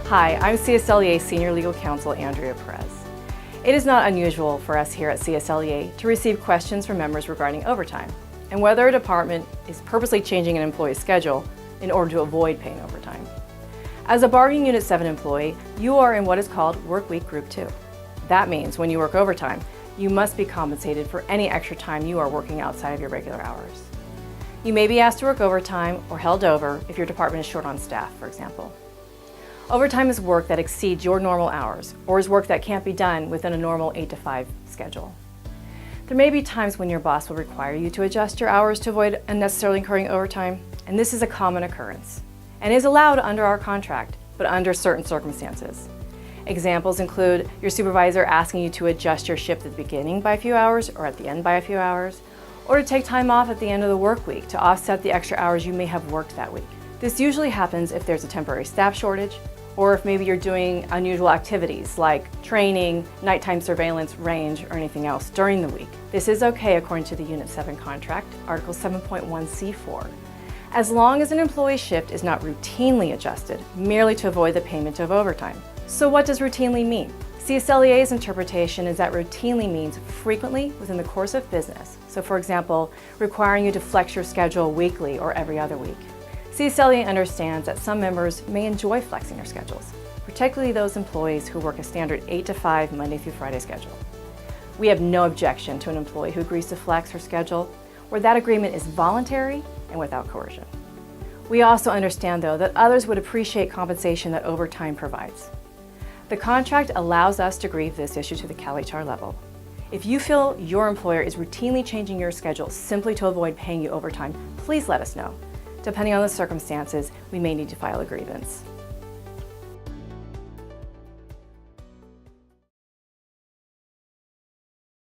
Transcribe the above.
Hi, I'm CSLEA Senior Legal Counsel Andrea Perez. It is not unusual for us here at CSLEA to receive questions from members regarding overtime and whether a department is purposely changing an employee's schedule in order to avoid paying overtime. As a Bargaining Unit 7 employee, you are in what is called Work Week Group 2. That means when you work overtime, you must be compensated for any extra time you are working outside of your regular hours. You may be asked to work overtime or held over if your department is short on staff, for example. Overtime is work that exceeds your normal hours or is work that can't be done within a normal 8 to 5 schedule. There may be times when your boss will require you to adjust your hours to avoid unnecessarily incurring overtime, and this is a common occurrence and is allowed under our contract, but under certain circumstances. Examples include your supervisor asking you to adjust your shift at the beginning by a few hours or at the end by a few hours, or to take time off at the end of the work week to offset the extra hours you may have worked that week. This usually happens if there's a temporary staff shortage, or if maybe you're doing unusual activities like training, nighttime surveillance, range, or anything else during the week. This is okay according to the Unit 7 contract, Article 7.1c4, as long as an employee's shift is not routinely adjusted merely to avoid the payment of overtime. So what does routinely mean? CSLEA's interpretation is that routinely means frequently within the course of business. So for example, requiring you to flex your schedule weekly or every other week. CSLEA understands that some members may enjoy flexing their schedules, particularly those employees who work a standard 8 to 5 Monday through Friday schedule. We have no objection to an employee who agrees to flex her schedule where that agreement is voluntary and without coercion. We also understand, though, that others would appreciate compensation that overtime provides. The contract allows us to grieve this issue to the CalHR level. If you feel your employer is routinely changing your schedule simply to avoid paying you overtime, please let us know. Depending on the circumstances, we may need to file a grievance.